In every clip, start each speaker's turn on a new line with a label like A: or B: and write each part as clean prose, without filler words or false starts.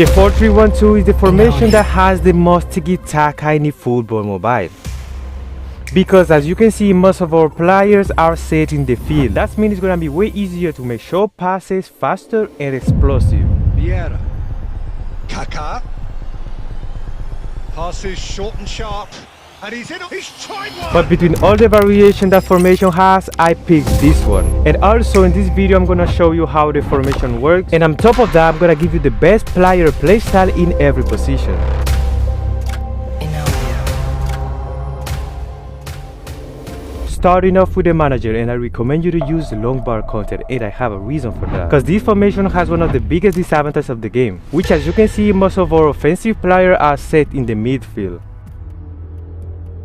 A: The 4-3-1-2 is the formation that has the most tiki-taka in efootball mobile. Because as you can see, most of our players are set in the field. That means it's gonna be way easier to make short passes faster and explosive.
B: Primeira. Kaká. Passes short and sharp. And he's in. He's tried one.
A: But between all the variation that formation has, I picked this one. And also in this video I'm gonna show you how the formation works. And on top of that, I'm gonna give you the best player playstyle in every position. Starting off with the manager, and I recommend you to use the long bar counter, and I have a reason for that. Because this formation has one of the biggest disadvantages of the game, which as you can see, most of our offensive players are set in the midfield.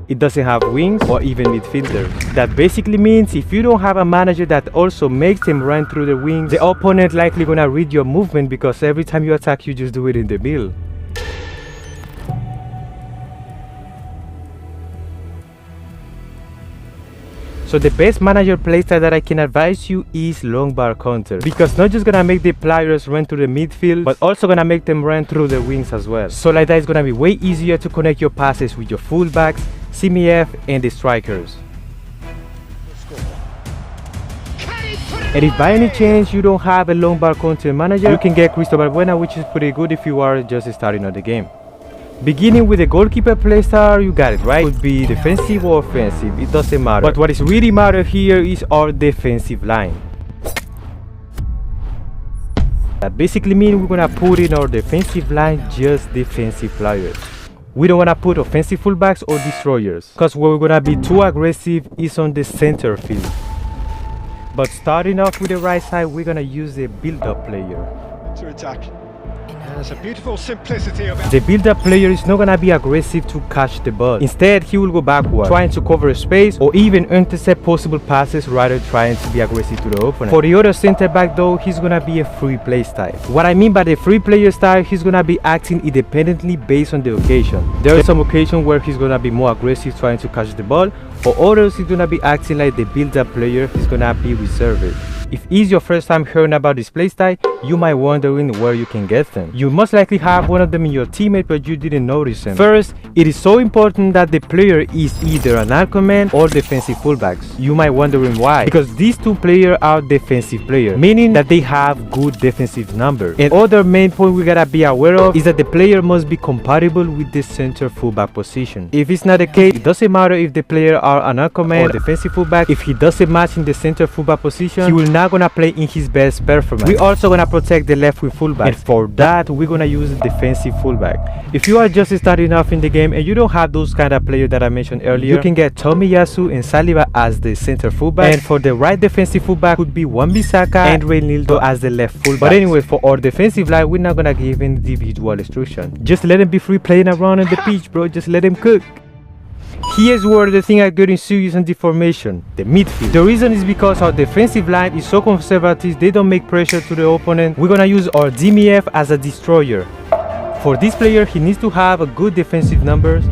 A: It doesn't have wings or even midfielders. That basically means if you don't have a manager that also makes them run through the wings, the opponent likely gonna read your movement, because every time you attack you just do it in the middle. So the best manager playstyle that I can advise you is long bar counter, because not just gonna make the players run through the midfield, but also gonna make them run through the wings as well. So like that, it's gonna be way easier to connect your passes with your fullbacks, CMF and the strikers. And if by any chance you don't have a long bar counter manager, you can get Cristiano, which is pretty good if you are just starting on the game. Beginning with the goalkeeper playstyle, you got it right. Could be defensive or offensive, it doesn't matter. But what is really matter here is our defensive line. That basically means we're gonna put in our defensive line just defensive players. We don't wanna put offensive fullbacks or destroyers, because where we're gonna be too aggressive is on the center field. But starting off with the right side, we're gonna use the build-up player.
B: To attack. There's a beautiful simplicity about
A: the build-up player is not gonna be aggressive to catch the ball. Instead, he will go backward, trying to cover space or even intercept possible passes rather trying to be aggressive to the opponent. For the other center back though, he's gonna be a free play style. What I mean by the free player style, he's gonna be acting independently based on the occasion. There are some occasions where he's gonna be more aggressive trying to catch the ball, or others he's gonna be acting like the build-up player, he's gonna be reserved. If it's your first time hearing about this playstyle, you might wondering where you can get them. You most likely have one of them in your teammate, but you didn't notice them. First, it is so important that the player is either an anchorman or defensive fullbacks. You might wondering why. Because these two players are defensive players, meaning that they have good defensive numbers. And other main point we gotta be aware of is that the player must be compatible with the center fullback position. If it's not the case, it doesn't matter if the player are an anchorman or defensive fullback. If he doesn't match in the center fullback position, he will not gonna play in his best performance. We're also gonna protect the left wing fullback, and for that we're gonna use the defensive fullback. If you are just starting off in the game and you don't have those kind of players that I mentioned earlier, you can get Tomiyasu and Saliba as the center fullback, and for the right defensive fullback would be Wan-Bissaka and Ronaldo as the left fullback. But anyway, for our defensive line, we're not gonna give individual instruction. Just let him be free playing around on the pitch, bro. Just let him cook. Here's where the thing are getting serious on the formation, the midfield. The reason is because our defensive line is so conservative, they don't make pressure to the opponent. We're gonna use our DMF as a destroyer. For this player, he needs to have a good defensive numbers.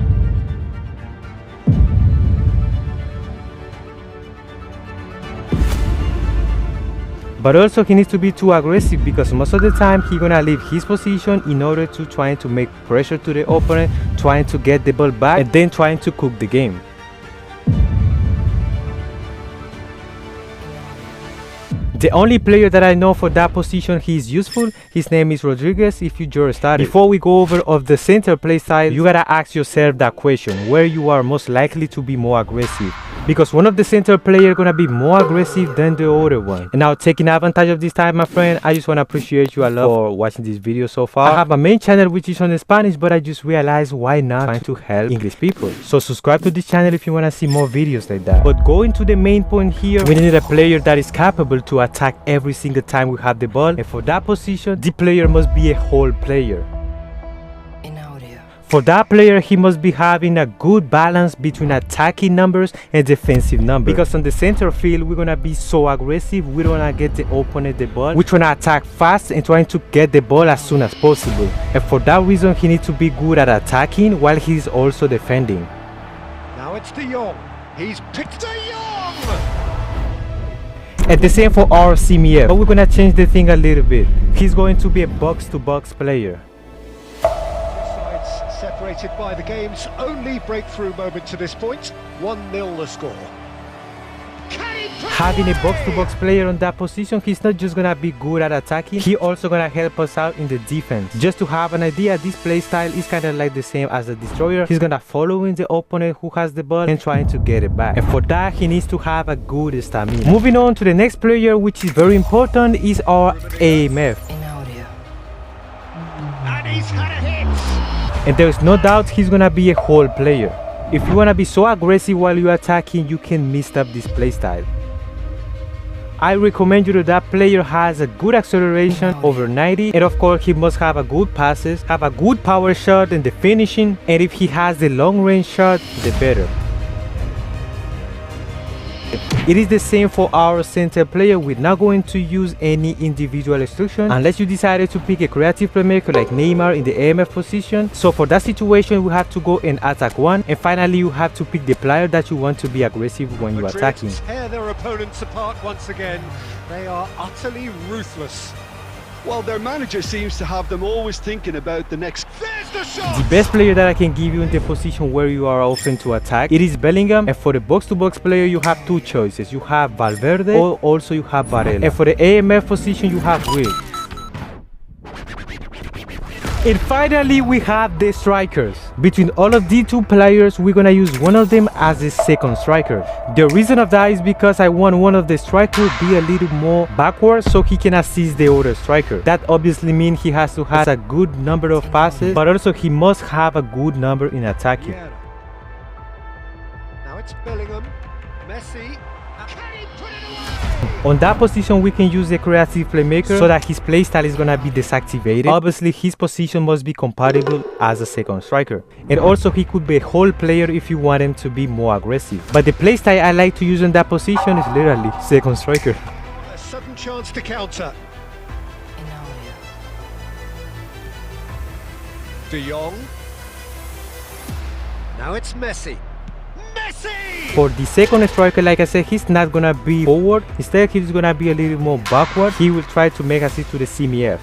A: But also he needs to be too aggressive, because most of the time he's gonna leave his position in order to trying to make pressure to the opponent, trying to get the ball back, and then trying to cook the game. The only player that I know for that position he is useful, his name is Rodriguez if you just started. Before we go over of the center play side, you gotta ask yourself that question, where you are most likely to be more aggressive. Because one of the center players gonna be more aggressive than the other one. And now, taking advantage of this time, my friend, I just wanna appreciate you a lot for watching this video so far. I have a main channel which is on Spanish, but I just realized why not trying to help English people. So subscribe to this channel if you wanna see more videos like that. But going to the main point here, we need a player that is capable to attack every single time we have the ball. And for that position, the player must be a whole player. For that player, he must be having a good balance between attacking numbers and defensive numbers. Because on the center field, we're gonna be so aggressive, we don't wanna get the opponent the ball. We're trying to attack fast and trying to get the ball as soon as possible. And for that reason, he needs to be good at attacking while he's also defending.
B: Now it's De Jong. He's picked De Jong!
A: And the same for our CMF. But we're gonna change the thing a little bit. He's going to be a box-to-box player.
B: Separated by the game's only breakthrough moment to this point, 1-0 the score.
A: Having a box-to-box player on that position, he's not just gonna be good at attacking, he also gonna help us out in the defense. Just to have an idea, this playstyle is kinda like the same as the destroyer. He's gonna follow in the opponent who has the ball and trying to get it back. And for that, he needs to have a good stamina. Moving on to the next player, which is very important, is our AMF.
B: And he's had a hit!
A: And there's no doubt he's gonna be a whole player. If you wanna be so aggressive while you're attacking, you can mess up this playstyle. I recommend you that player has a good acceleration over 90, and of course he must have a good passes, have a good power shot and the finishing, and if he has the long range shot, the better. It is the same for our center player. We're not going to use any individual instruction unless you decided to pick a creative playmaker like Neymar in the AMF position. So for that situation, we have to go and attack one, and finally you have to pick the player that you want to be aggressive when you're attacking.
B: Tear their opponents apart once again. They are utterly ruthless.
C: Well, their manager seems to have them always thinking about the next.
B: There's the shot!
A: The best player that I can give you in the position where you are often to attack, it is Bellingham. And for the box-to-box player, you have two choices. You have Valverde or also you have Varela. And for the AMF position, you have Will. And finally, we have the strikers. Between all of these two players, we're gonna use one of them as a second striker. The reason of that is because I want one of the strikers be a little more backward so he can assist the other striker. That obviously means he has to have a good number of passes, but also he must have a good number in attacking.
B: Now it's Bellingham, Messi. Can he put it away?
A: On that position, we can use a creative playmaker so that his playstyle is gonna be deactivated. Obviously, his position must be compatible as a second striker. And also, he could be a whole player if you want him to be more aggressive. But the playstyle I like to use in that position is literally second striker.
B: A sudden chance to counter. De Jong. Now it's Messi. Messi!
A: For the second striker, like I said, he's not gonna be forward. Instead, he's gonna be a little more backward. He will try to make assist to the CMF.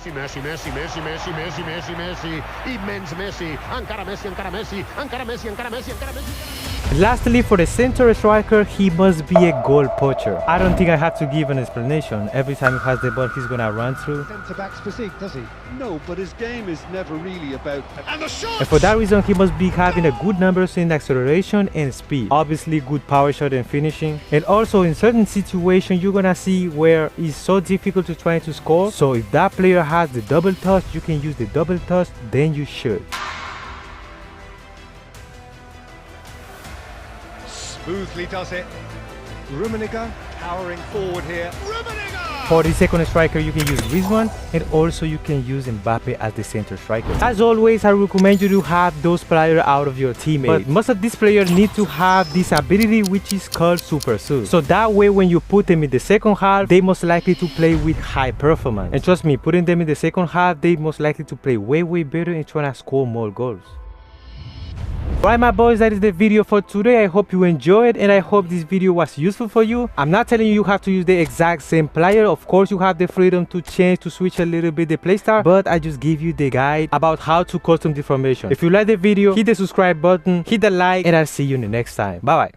D: Messi, Messi, Messi, Messi, Messi, Messi, Messi, immens Messi, encara Messi, encara Messi, encara Messi, encara Messi, encara Messi.
A: Lastly, for the center striker, he must be a goal poacher. I don't think I have to give an explanation. Every time he has the ball, he's gonna run through.
B: Centre-back's physique, does he?
C: No, but his game is never really about.
B: And the shot!
A: And for that reason, he must be having a good numbers in acceleration and speed. Obviously, good power shot and finishing. And also, in certain situations, you're gonna see where it's so difficult to try to score. So if that player has the double touch, you can use the double touch, then you should.
B: Smoothly does it. Rummenigge powering forward here. Rummenigge!
A: For the second striker, you can use Griezmann, and also you can use Mbappe as the center striker. As always, I recommend you to have those players out of your teammates. But most of these players need to have this ability which is called super sub. So that way, when you put them in the second half, they most likely to play with high performance. And trust me, putting them in the second half, they most likely to play way better and trying to score more goals. Right, my boys, that is the video for today. I hope you enjoyed and I hope this video was useful for you. I'm not telling you have to use the exact same player. Of course, you have the freedom to change, to switch a little bit the playstyle, but I just give you the guide about how to custom the formation. If you like the video, hit the subscribe button, hit the like, and I'll see you in the next time. Bye bye.